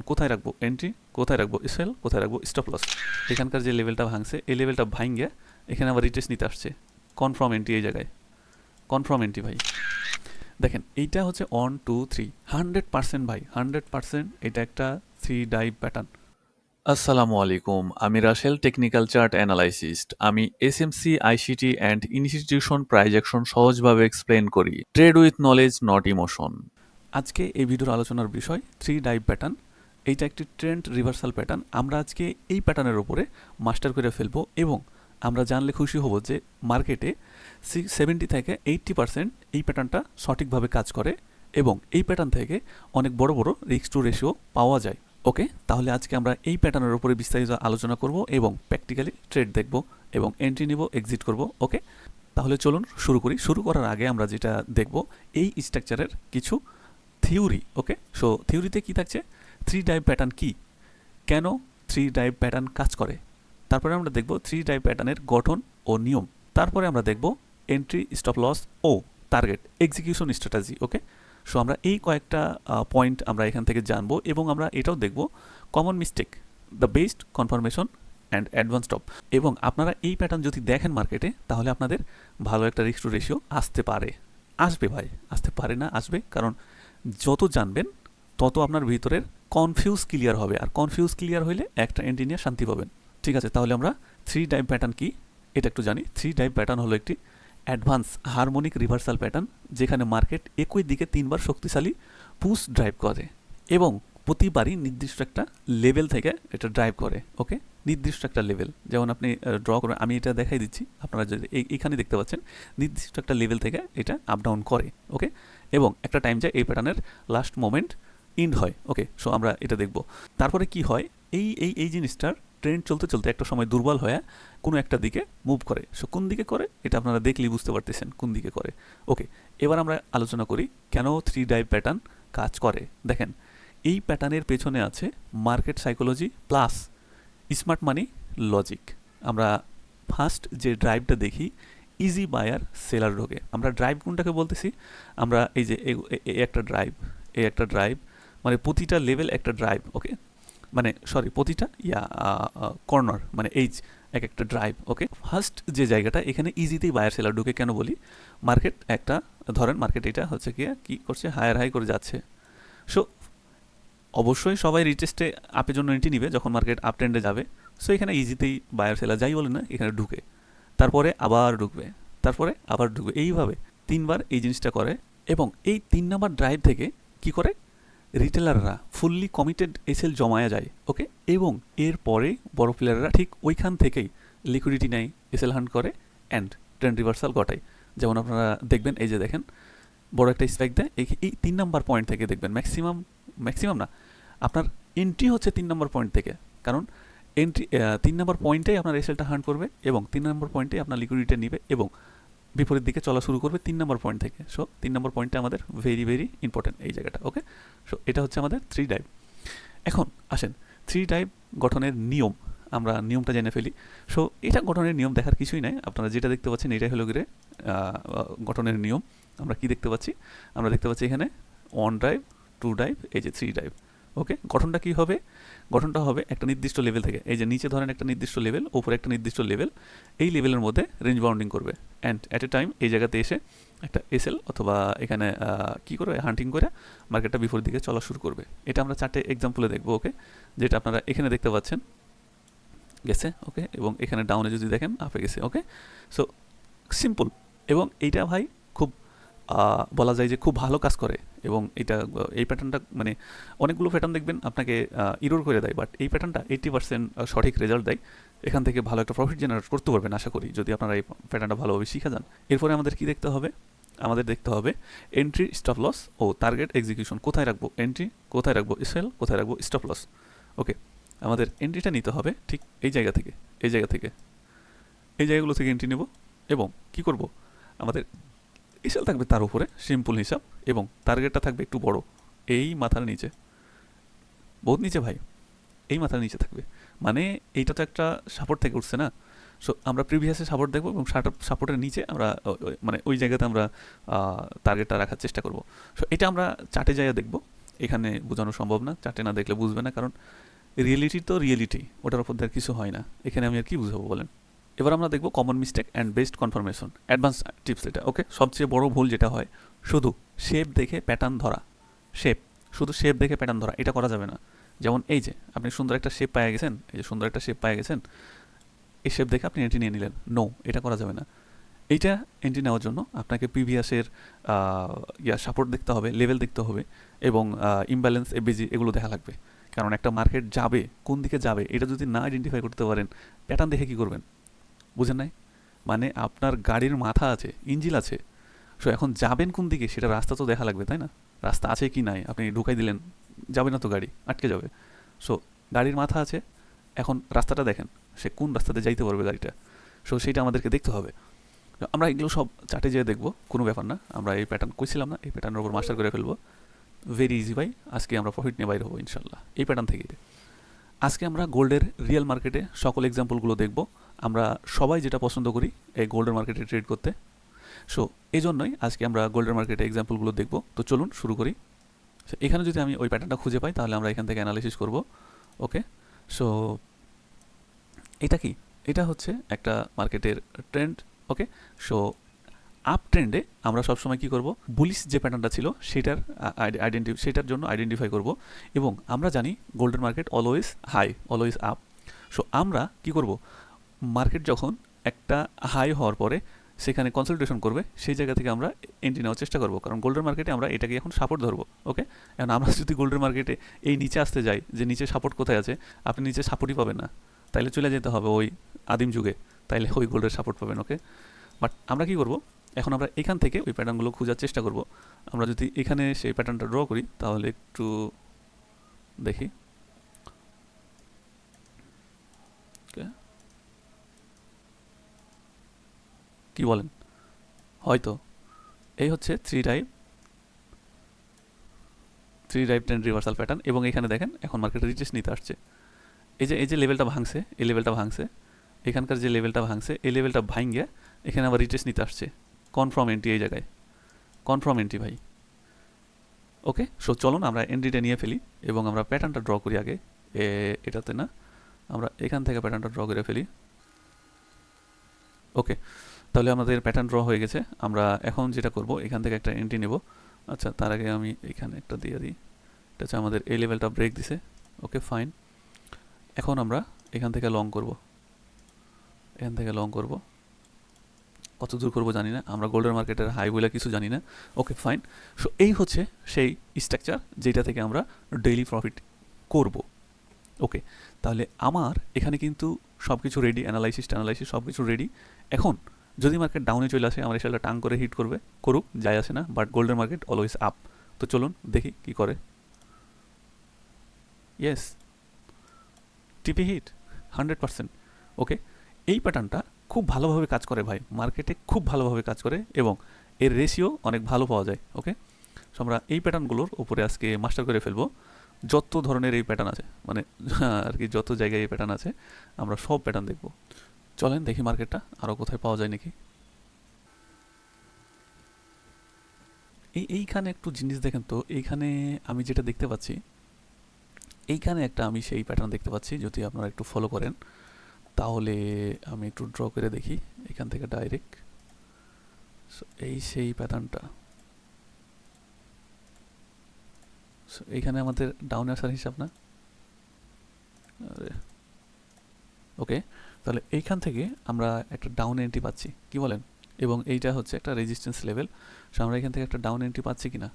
কোথায় রাখবো এন্ট্রি, কোথায় রাখবো সেল, কোথায় রাখবো স্টপ লস। এখানকার যে লেভেলটা ভাঙছে এই লেভেলটা ভাঙিয়ে এখানে আবার রিটেস্ট নিতে আসছে কনফার্ম এন্ট্রি, এই জায়গায় কনফার্ম এন্ট্রি ভাই। দেখেন এইটা হচ্ছে 1 2 3 100% ভাই, 100% এটা একটা 3 ডাইভ প্যাটার্ন। আসসালামু আলাইকুম, আমি রাশেল, টেকনিক্যাল চার্ট অ্যানালাইসিস্ট। আমি SMC, ICT and institution prize action সহজভাবে এক্সপ্লেন করি। Trade with knowledge, not emotion. আজকে এই ভিডিওর আলোচনার বিষয় 3 ডাইভ প্যাটার্ন। এইটা একটি ট্রেন্ড রিভার্সাল প্যাটার্ন। আমরা আজকে এই প্যাটার্নের উপরে মাস্টার করে ফেলবো এবং আমরা জানলে খুশি হব যে মার্কেটে 70 থেকে 80% এই প্যাটার্নটা সঠিকভাবে কাজ করে এবং এই প্যাটার্ন থেকে অনেক বড় বড় রিস্ক টু রেশিও পাওয়া যায়। ওকে, তাহলে আজকে আমরা এই প্যাটার্নের উপরে বিস্তারিত আলোচনা করব এবং প্র্যাকটিক্যালি ট্রেড দেখব এবং এন্ট্রি নিব, এক্সিট করব। ওকে, তাহলে চলুন শুরু করি। শুরু করার আগে আমরা যেটা দেখব এই স্ট্রাকচারের কিছু থিওরি। ওকে, সো থিওরিতে কি থাকছে, 3 ডাইভ প্যাটার্ন কি, কেন 3 ডাইভ প্যাটার্ন কাজ করে, তারপরে আমরা দেখব 3 ডাইভ প্যাটার্নের গঠন ও নিয়ম, তারপরে আমরা দেখব এন্ট্রি, স্টপ লস ও টার্গেট এক্সিকিউশন স্ট্র্যাটেজি। ওকে, সো আমরা এই কয়েকটা পয়েন্ট আমরা এখান থেকে জানবো এবং আমরা এটাও দেখব common mistake, the best confirmation and advance stop. এবং আপনারা এই প্যাটার্ন যদি দেখেন মার্কেটে তাহলে আপনাদের ভালো একটা রিস্ক টু রেশিও আসতে পারে, আসবে ভাই, আসতে পারে না, আসবে। কারণ যত জানবেন তত আপনার ভিতরের কনফিউজ ক্লিয়ার হবে, আর কনফিউজ ক্লিয়ার হইলে একটা এন্ট্রি নিয়ে শান্তি পাবেন। ঠিক আছে, তাহলে আমরা 3 ডাইভ প্যাটার্ন কি এটা একটু জানি। 3 ডাইভ প্যাটার্ন হলো একটি অ্যাডভান্স হারমোনিক রিভার্সাল প্যাটার্ন যেখানে মার্কেট একই দিকে 3বার শক্তিশালী পুশ ড্রাইভ করে এবং প্রতিবারই নির্দিষ্ট একটা লেভেল থেকে এটা ড্রাইভ করে। ওকে, নির্দিষ্ট একটা লেভেল, যেমন আপনি ড্র করে, আমি এটা দেখাই দিচ্ছি, আপনারা যদি এইখানে দেখতে পাচ্ছেন নির্দিষ্ট একটা লেভেল থেকে এটা আপ ডাউন করে। ওকে, এবং একটা টাইম যায় এই প্যাটার্নের লাস্ট মোমেন্ট ইন্ড হয়। ওকে, সো আমরা এটা দেখব। তারপরে কি হয়, এই এই এই জিনিসটার ট্রেন্ড চলতে চলতে একটা সময় দুর্বল হয়ে কোনো একটা দিকে মুভ করে। সো কোন দিকে করে এটা আপনারা দেখলেই বুঝতে পারতেছেন কোন দিকে করে। ওকে, এবার আমরা আলোচনা করি কেন 3 ডাইভ প্যাটার্ন কাজ করে। দেখেন, এই প্যাটার্নের পেছনে আছে মার্কেট সাইকোলজি প্লাস স্মার্ট মানি লজিক। আমরা ফার্স্ট যে ড্রাইভটা দেখি, ইজি বায়ার সেলার ঢোকে। আমরা ড্রাইভ কোনটাকে বলতেছি, আমরা এই যে একটা ড্রাইভ, এই একটা ড্রাইভ, মানে প্রতিটা লেভেল একটা ড্রাইভ। ওকে, মানে সরি, প্রতিটা কর্নার মানে এইচ এক একটা ড্রাইভ। ওকে, ফার্স্ট যে জায়গাটা এখানে ইজিতেই বায়ার সেলার ঢুকে কেন বলি, মার্কেট একটা, ধরেন মার্কেট এটা হচ্ছে কি করছে, হায়ার হাই করে যাচ্ছে। সো অবশ্যই সবাই রিটেস্টে আপের জন্য এন্ট্রি নিবে যখন মার্কেট আপ ট্রেন্ডে যাবে। সো এখানে ইজিতেই বায়ার সেলার যাই বলে না এখানে ঢুকে, তারপরে আবার ঢুকবে, তারপরে আবার ঢুকবে, এইভাবে 3বার এই জিনিসটা করে। এবং এই 3 নাম্বার ড্রাইভ থেকে কি করে, রিটেলাররা ফুললি কমিটেড এসএল জমায়া যায়। ওকে, এবং এরপরে বড় প্লেয়াররা ঠিক ওইখান থেকেই লিকুইডিটি নেয়, এসএল হান্ট করে অ্যান্ড ট্রেন্ড রিভার্সাল ঘটায়। যেমন আপনারা দেখবেন, এই যে দেখেন বড় একটা স্পাইক দেয় এই 3 নাম্বার পয়েন্ট থেকে, দেখবেন ম্যাক্সিমাম না, আপনার এন্ট্রি হচ্ছে 3 নাম্বার পয়েন্ট থেকে। কারণ এন্ট্রি 3 নাম্বার পয়েন্টেই আপনার এসএলটা হান্ট করবে এবং 3 নাম্বার পয়েন্টেই আপনার লিকুইডিটি নেবে এবং বিপরীত দিকে চলা শুরু করবে 3 নাম্বার পয়েন্ট থেকে। সো 3 নাম্বার পয়েন্টটা আমাদের ভেরি ভেরি ইম্পর্টেন্ট এই জায়গাটা। ওকে, সো এটা হচ্ছে আমাদের 3 ডাইভ। এখন আসেন 3 ডাইভ গঠনের নিয়ম, আমরা নিয়মটা জেনে ফেলি। সো এটা গঠনের নিয়ম দেখার কিছুই নাই, আপনারা যেটা দেখতে পাচ্ছেন এটাই হলো গিয়ে গঠনের নিয়ম। আমরা কি দেখতে পাচ্ছি, আমরা দেখতে পাচ্ছি এখানে 1 ড্রাইভ, 2 ডাইভ, এই যে 3 ডাইভ। ওকে, গঠনটা কি হবে, গঠনটা হবে একটা নির্দিষ্ট লেভেল থেকে, এই যে নিচে ধরেন একটা নির্দিষ্ট লেভেল, উপরে একটা নির্দিষ্ট লেভেল, এই লেভেলের মধ্যে রেঞ্জ বাউন্ডিং করবে অ্যান্ড অ্যাট এ টাইম এই জায়গাতে এসে একটা এসএল অথবা এখানে কি করবে, হান্টিং করে মার্কেটটা বিপরীত দিকে চলা শুরু করবে। এটা আমরা 4টে এক্সাম্পলে দেখবো। ওকে, যেটা আপনারা এখানে দেখতে পাচ্ছেন গেছে। ওকে, এবং এখানে ডাউনে যদি দেখেন আপে গেছে। ওকে, সো সিম্পল, এবং এইটা ভাই খুব বলা যায় যে খুব ভালো কাজ করে। এবং এটা এই প্যাটার্নটা মানে অনেকগুলো প্যাটার্ন দেখবেন আপনাকে ইরোর করে দেয়, বাট এই প্যাটার্নটা 80% সঠিক রেজাল্ট দেয়। এখান থেকে ভালো একটা প্রফিট জেনারেট করতে পারবেন আশা করি, যদি আপনারা এই প্যাটার্নটা ভালোভাবে শিখে যান। এরপরে আমাদের কি দেখতে হবে, আমাদের দেখতে হবে এন্ট্রি, স্টপ লস ও টার্গেট এক্সিকিউশন। কোথায় রাখবো এন্ট্রি, কোথায় রাখবো সেল, কোথায় রাখবো স্টপ লস। ওকে, আমাদের এন্ট্রিটা নিতে হবে ঠিক এই জায়গা থেকে, এই জায়গা থেকে, এই জায়গাগুলো থেকে এন্ট্রি নেব এবং কি করব, আমাদের এসএল থাকবে তার উপরে, সিম্পল হিসাব, এবং টার্গেটটা থাকবে একটু বড়, এই মাথার নিচে, বহুত নিচে ভাই, এই মাথার নিচে থাকবে। মানে এইটা তো একটা সাপোর্ট থেকে উঠছে না। সো আমরা প্রিভিয়াসে সাপোর্ট দেখবো এবং সাপোর্টের নিচে আমরা মানে ওই জায়গাতে আমরা টার্গেটটা রাখার চেষ্টা করব। সো এটা আমরা চার্টে জায়গা দেখব এখানে বোঝানো সম্ভব না, চার্টে না দেখলে বুঝবে না, কারণ রিয়েলিটি তো রিয়েলিটি, ওটার উপর দিয়ে আর কিছু হয় না। এখানে আমি আর কি বুঝাবো বলেন। এবার আমরা দেখব common mistake and best confirmation, advance tips এটা। ওকে, সবচেয়ে বড় ভুল যেটা হয় শুধু শেপ দেখে প্যাটার্ন ধরা। শেপ, শুধু শেপ দেখে প্যাটার্ন ধরা, এটা করা যাবে না। যেমন এই যে আপনি সুন্দর একটা শেপ পেয়ে গেছেন, এই যে সুন্দর একটা শেপ পেয়ে গেছেন, এই শেপ দেখে আপনি এন্ট্রি নিয়ে নিলেন, নো, এটা করা যাবে না। এইটা এন্ট্রি নেওয়ার জন্য আপনাকে প্রিভিয়াসের সাপোর্ট দেখতে হবে, লেভেল দেখতে হবে, এবং ইমব্যালেন্স এবিজি এগুলো দেখা লাগবে। কারণ একটা মার্কেট যাবে কোন দিকে যাবে এটা যদি না আইডেন্টিফাই করতে পারেন, প্যাটার্ন দেখে কি করবেন? বুঝেন নাই? মানে আপনার গাড়ির মাথা আছে, ইঞ্জিন আছে, সো এখন যাবেন কোন দিকে সেটা রাস্তা তো দেখা লাগবে, তাই না? রাস্তা আছে কি নাই আপনি ঢুকাই দিলেন, যাবে না তো, গাড়ি আটকে যাবে। সো গাড়ির মাথা আছে, এখন রাস্তাটা দেখেন, সে কোন রাস্তাতে যাইতে পারবে গাড়িটা, সো সেইটা আমাদেরকে দেখতে হবে। আমরা এগুলো সব চার্টে যেয়ে দেখবো, কোনো ব্যাপার না। আমরা এই প্যাটার্ন কইছিলাম না, এই প্যাটার্নের উপর মাস্টার করে ফেলবো, ভেরি ইজি ভাই। আজকে আমরা প্রফিট নিয়ে বাইর হবো ইনশাল্লাহ এই প্যাটার্ন থেকে। আজকে আমরা গোল্ডের রিয়েল মার্কেটে সকল এক্সাম্পলগুলো দেখব। আমরা সবাই যেটা পছন্দ করি এই গোল্ডের মার্কেটে ট্রেড করতে, সো এই জন্যই আজকে আমরা গোল্ডের মার্কেটে এক্সাম্পলগুলো দেখব। তো চলুন শুরু করি। এখানে যদি আমি ওই প্যাটার্নটা খুঁজে পাই তাহলে আমরা এখান থেকে অ্যানালিসিস করব। ওকে, সো এটা কি? এটা হচ্ছে একটা মার্কেটের ট্রেন্ড। ওকে, সো আপ ট্রেন্ডে আমরা সবসময় কী করব, বুলিশ যে প্যাটার্নটা ছিল সেটার জন্য আইডেন্টিফাই করব। এবং আমরা জানি golden market always high, always up. So আমরা কি করব, মার্কেট যখন একটা হাই হওয়ার পরে সেখানে কনসলটেশন করবে, সেই জায়গা থেকে আমরা এন্ট্রি নেওয়ার চেষ্টা করব, কারণ গোল্ডেন মার্কেটে আমরা এটাকে এখন সাপোর্ট ধরবো। ওকে, এখন আমরা যদি গোল্ডেন মার্কেটে এই নিচে আসতে যাই, যে নিচে সাপোর্ট কোথায় আছে, আপনি নিচে সাপোর্টই পাবেন না, তাইলে চলে যেতে হবে ওই আদিম যুগে, তাইলে ওই গোল্ডের সাপোর্ট পাবেন। ওকে, বাট আমরা কি করব, এখন আমরা এখান থেকে ওই প্যাটার্নগুলো খোঁজার চেষ্টা করব। আমরা যদি এখানে সেই প্যাটার্নটা ড্র করি তাহলে একটু দেখি। কি বলেন? হয়তো এই হচ্ছে three type trend reversal pattern, এবং এখানে দেখেন এখন মার্কেট রিটেস্ট নিতে আসছে। এই যে লেভেলটা ভাঙছে, এই লেভেলটা ভাঙছে, এখানকার যে লেভেলটা ভাঙছে এই লেভেলটা ভাঙিয়ে এখানে আবার রিটেস্ট নিতে আসছে। কনফার্ম এন্ট্রি এই জায়গায়, কনফার্ম এন্ট্রি ভাই। ওকে, সো চলুন আমরা এন্ট্রিটা নিয়ে ফেলি এবং আমরা প্যাটার্নটা ড্র করি আগে। এটাতে না, আমরা এখান থেকে প্যাটার্নটা ড্র করে ফেলি। ওকে, তাহলে আমাদের প্যাটার্ন ড্র হয়ে গেছে। আমরা এখন যেটা করব, এখান থেকে একটা এন্ট্রি নেব। আচ্ছা, তার আগে আমি এখানে একটা দিয়ে দিই। এটা হচ্ছে আমাদের এই লেভেলটা ব্রেক দিছে। ওকে ফাইন, এখন আমরা এখান থেকে লং করব, এখান থেকে লং করব। কত দূর করবো জানি না, আমরা গোল্ডের মার্কেটের হাই বলে কিছু জানি না। ওকে ফাইন, সো এই হচ্ছে সেই স্ট্রাকচার যেটা থেকে আমরা ডেইলি প্রফিট করব। ওকে, তাহলে আমার এখানে কিন্তু সব কিছু রেডি, অ্যানালাইসিস সব কিছু রেডি। এখন যদি মার্কেট ডাউনে চলে আসে, আমার সেটা টাং করে হিট করবে, করুক, যায় আসে না, বাট গোল্ডের মার্কেট অলওয়েজ আপ। তো চলুন দেখি কি করে। ইয়েস, টিপি হিট 100%। ওকে, এই প্যাটার্নটা খুব ভালোভাবে কাজ করে ভাই, মার্কেটে খুব ভালোভাবে কাজ করে এবং এর রেশিও অনেক ভালো পাওয়া যায়। ওকে, সো আমরা এই প্যাটার্নগুলোর উপরে আজকে মাস্টার করে ফেলবো। যত ধরনের এই প্যাটার্ন আছে, মানে আর কি যত জায়গায় এই প্যাটার্ন আছে, আমরা সব প্যাটার্ন দেখব। চলেন দেখি মার্কেটটা আরও কোথায় পাওয়া যায় নাকি। এইখানে একটু জিনিস দেখেন তো, এইখানে আমি যেটা দেখতে পাচ্ছি, এইখানে একটা আমি সেই প্যাটার্ন দেখতে পাচ্ছি। যদি আপনারা একটু ফলো করেন তাহলে আমি একটু ড্র করে দেখি এখান থেকে ডাইরেক্ট। সো এই সেই প্যাটার্নটা, সো এইখানে আমাদের ডাউনে আসার হিসাব না। ওকে, তাহলে এইখান থেকে আমরা একটা ডাউন এন্ট্রি পাচ্ছি, কি বলেন? এবং এইটা হচ্ছে একটা রেজিস্ট্যান্স লেভেল। সো আমরা এখান থেকে একটা ডাউন এন্ট্রি পাচ্ছি কিনা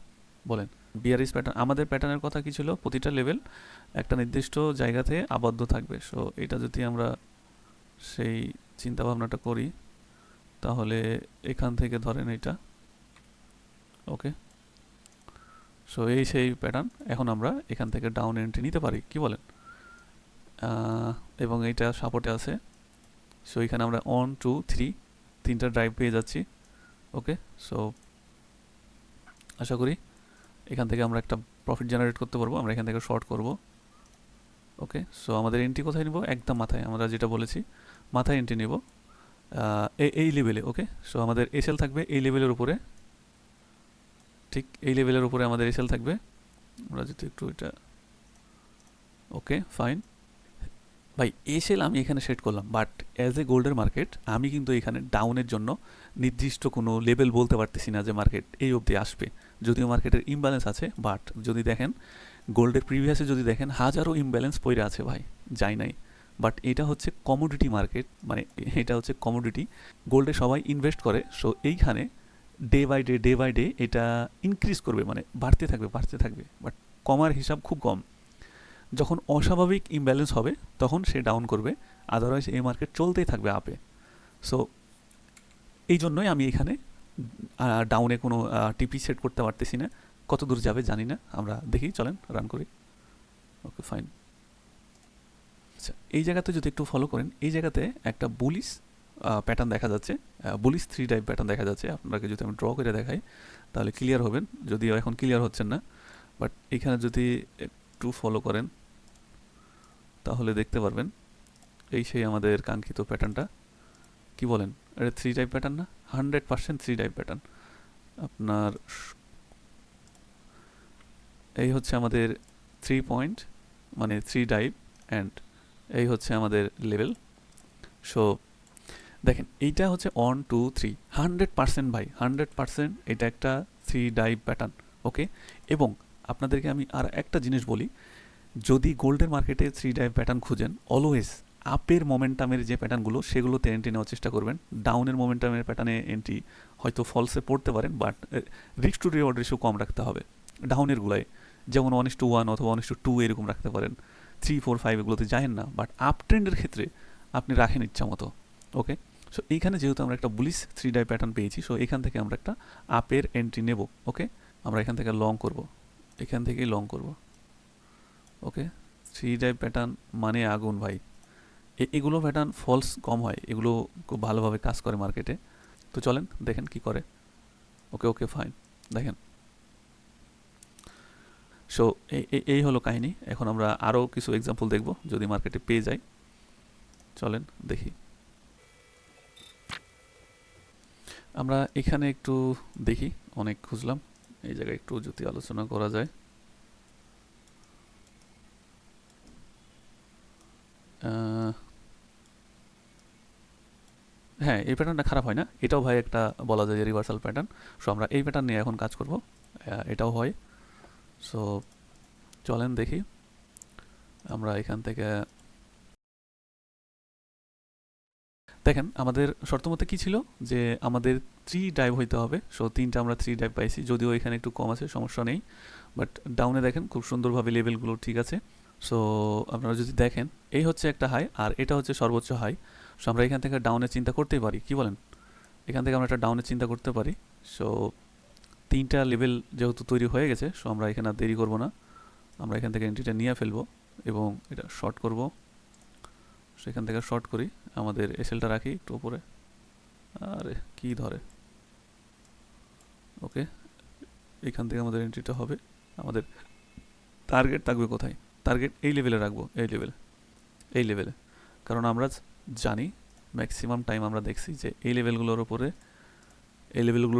বলেন? বিয়ারিশ প্যাটার্ন, আমাদের প্যাটার্নের কথা কি ছিল, প্রতিটা লেভেল একটা নির্দিষ্ট জায়গাতে আবদ্ধ থাকবে। সো এটা যদি আমরা সেই চিন্তা ভাবনাটা করি তাহলে এখান থেকে ধরেন এটা। ওকে, সো এই সেই প্যাটার্ন, এখন আমরা এখান থেকে ডাউন এন্ট্রি নিতে পারি, কি বলেন? এবং এইটা সাপোর্টে আছে। সো এখানে আমরা 1 2 3 তিনটা ড্রাইভ পেয়ে যাচ্ছি। ওকে, সো আশা করি এখান থেকে আমরা একটা প্রফিট জেনারেট করতে পারবো। আমরা এখান থেকে শর্ট করব। ওকে, সো আমাদের এন্ট্রি কোথায় নেব? একদম মাথায়, আমরা যেটা বলেছি মাথায় এন্ট্রি নেব, এই লেভেলে। ওকে, সো আমাদের এসএল থাকবে এই লেভেলের উপরে, ঠিক এই লেভেলের উপরে আমাদের এসএল থাকবে। আমরা যদি একটু এটা ওকে ফাইন ভাই এসএল আমি এখানে সেট করলাম, বাট অ্যাজ এ গোল্ডের মার্কেট আমি কিন্তু এখানে ডাউনের জন্য নির্দিষ্ট কোনো লেভেল বলতে পারতেছি না যে মার্কেট এই অবধি আসবে, যদিও মার্কেটের ইমব্যালেন্স আছে। বাট যদি দেখেন গোল্ডের প্রিভিয়াসে যদি দেখেন হাজারো ইমব্যালেন্স পড়ে আছে ভাই, যাই নাই। বাট এটা হচ্ছে কমোডিটি মার্কেট, মানে এটা হচ্ছে কমোডিটি, গোল্ডে সবাই ইনভেস্ট করে। সো এইখানে ডে বাই ডে এটা ইনক্রিজ করবে, মানে বাড়তে থাকবে, বাট কমার হিসাব খুব কম। যখন অস্বাভাবিক ইমব্যালেন্স হবে তখন সে ডাউন করবে, আদারওয়াইজ এই মার্কেট চলতেই থাকবে আপে। সো এই জন্যই আমি এখানে ডাউনে কোনো টিপি সেট করতে পারতেছি না, কত দূর যাবে জানি না, আমরা দেখি, চলেন রান করি। Okay fine. আচ্ছা এই জায়গাতে যদি একটু ফলো করেন, এই জায়গাতে একটা বুলিশ প্যাটার্ন দেখা যাচ্ছে, বুলিশ 3 টাইপ প্যাটার্ন দেখা যাচ্ছে। আপনাকে যদি আমি ড্র করে দেখাই তাহলে ক্লিয়ার হবেন, যদিও এখন ক্লিয়ার হচ্ছেন না। বাট এখানে যদি একটু ফলো করেন তাহলে দেখতে পারবেন এই সেই আমাদের কাঙ্ক্ষিত প্যাটার্নটা। কি বলেন, এটা 3 টাইপ প্যাটার্ন না? 100% 3 টাইপ প্যাটার্ন। আপনার এই হচ্ছে আমাদের 3 পয়েন্ট, মানে 3 টাইপ, অ্যান্ড এই হচ্ছে আমাদের লেভেল। সো দেখেন এইটা হচ্ছে 1 2 3 100% ভাই, 100% এটা একটা 3 ডাইভ প্যাটার্ন। ওকে, এবং আপনাদেরকে আমি আর একটা জিনিস বলি, যদি গোল্ডের মার্কেটে 3 ডাইভ প্যাটার্ন খুঁজেন, অলওয়েজ আপের মোমেন্টামের যে প্যাটার্নগুলো সেগুলোতে এন্ট্রি নেওয়ার চেষ্টা করবেন। ডাউনের মোমেন্টামের প্যাটার্নে এন্ট্রি হয়তো ফলসে পড়তে পারেন, but risk to reward ratio কম রাখতে হবে ডাউনের গুলায়, যেমন 1:1 অথবা 1:2 এরকম রাখতে পারেন। 3 4 5 এগুলোতে যায়েন না, বাট আপ ট্রেন্ডের ক্ষেত্রে আপনি রাখেন ইচ্ছা মতো। ওকে, সো এইখানে যেহেতু আমরা একটা বুলিশ 3 ডাই প্যাটার্ন পেয়েছি, সো এখান থেকে আমরা একটা আপের এন্ট্রি নেব। ওকে, আমরা এখান থেকে লং করব, এখান থেকেই লং করব। ওকে, 3 ডাই প্যাটার্ন মানে আগুন ভাই। এগুলো প্যাটার্ন ফলস কম হয়, এগুলো খুব ভালোভাবে কাজ করে মার্কেটে। তো চলেন দেখেন কি করে। ওকে ওকে ফাইন, দেখেন। সো এই হলো কাহিনী। এখন আমরা আরও কিছু এক্সাম্পল দেখব যদি মার্কেটে পেয়ে যাই। চলেন দেখি। আমরা এখানে একটু দেখি, অনেক খুঁজলাম, এই জায়গায় একটু যদি আলোচনা করা যায়। হ্যাঁ, এই প্যাটার্নটা খারাপ হয় না, এটাও ভাই একটা বলা যায় যে রিভার্সাল প্যাটার্ন। সো আমরা এই প্যাটার্ন নিয়ে এখন কাজ করব, এটাও হয়। সো চলেন দেখি। আমরা এখান থেকে দেখেন আমাদের শর্ত মতে কী ছিল, যে আমাদের 3 ডাইভ হইতে হবে। সো 3টা আমরা 3 ডাইভ পাইছি, যদিও এখানে একটু কম আছে, সমস্যা নেই। বাট ডাউনে দেখেন খুব সুন্দরভাবে লেভেলগুলো ঠিক আছে। সো আপনারা যদি দেখেন এই হচ্ছে একটা হাই, আর এটা হচ্ছে সর্বোচ্চ হাই। সো আমরা এখান থেকে ডাউনের চিন্তা করতেই পারি, কি বলেন? এখান থেকে আমরা একটা ডাউনের চিন্তা করতে পারি। সো 3টা লেভেল যেহেতু তৈরি হয়ে গেছে, সো আমরা এখানে আর দেরি করব না, আমরা এখান থেকে এন্ট্রিটা নিয়ে ফেলবো এবং এটা শর্ট করব। সেখান থেকে শর্ট করি, আমাদের এসএলটা রাখি একটু উপরে। আরে কি ধরে, ওকে, এখান থেকে আমাদের এন্ট্রিটা হবে। আমাদের টার্গেট থাকবে কোথায়? টার্গেট এই লেভেলে রাখবো, এই লেভেলে, কারণ আমরা জানি ম্যাক্সিমাম টাইম আমরা দেখছি যে এই লেভেলগুলোর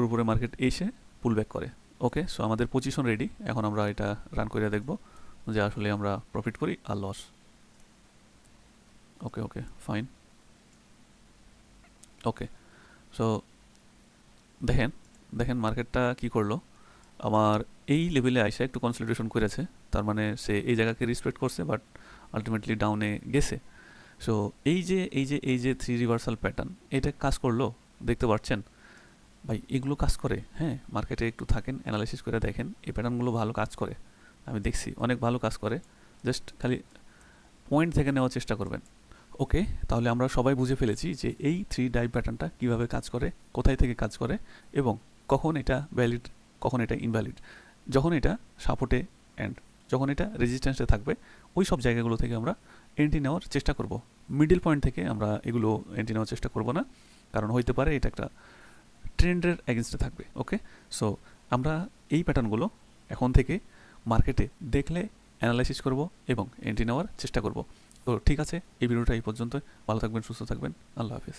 উপরে মার্কেট এসে পুল ব্যাক করে। ওকে, সো আমাদের পজিশন রেডি, এখন আমরা এটা রান করে দেখব যে আসলে আমরা প্রফিট করি আর লস। ওকে ওকে ফাইন। ওকে, সো দেখেন মার্কেটটা কি করলো, আমার এই লেভেলে আইসা একটু কনসলিডেশন করেছে, তার মানে সে এই জায়গাকে রেসপেক্ট করছে, বাট আলটিমেটলি ডাউনে গেছে। সো এই যে 3 রিভার্সাল প্যাটার্ন, এটা কাজ করলো, দেখতে পাচ্ছেন ভাই, এগুলো কাজ করে। হ্যাঁ, মার্কেটে একটু থাকেন, অ্যানালাইসিস করে দেখেন, এই প্যাটার্নগুলো ভালো কাজ করে, আমি দেখছি অনেক ভালো কাজ করে। জাস্ট খালি পয়েন্ট থেকে নেওয়ার চেষ্টা করবেন। ওকে, তাহলে আমরা সবাই বুঝে ফেলেছি যে এই 3 ডাইভ প্যাটার্নটা কীভাবে কাজ করে, কোথায় থেকে কাজ করে, এবং কখন এটা ভ্যালিড, কখন এটা ইনভ্যালিড, যখন এটা সাপোর্টে অ্যান্ড যখন এটা রেজিস্ট্যান্সে থাকবে, ওই সব জায়গাগুলো থেকে আমরা এন্ট্রি নেওয়ার চেষ্টা করব। মিডল পয়েন্ট থেকে আমরা এগুলো এন্ট্রি নেওয়ার চেষ্টা করব না, কারণ হইতে পারে এটা একটা ট্রেন্ডের এগেনস্টে থাকবে। ওকে, সো আমরা এই প্যাটার্নগুলো এখন থেকে মার্কেটে দেখলে অ্যানালাইসিস করব এবং এন্ট্রি নেওয়ার চেষ্টা করব। তো ঠিক আছে, এই ভিডিওটা এই পর্যন্ত। ভালো থাকবেন, সুস্থ থাকবেন, আল্লাহ হাফিজ।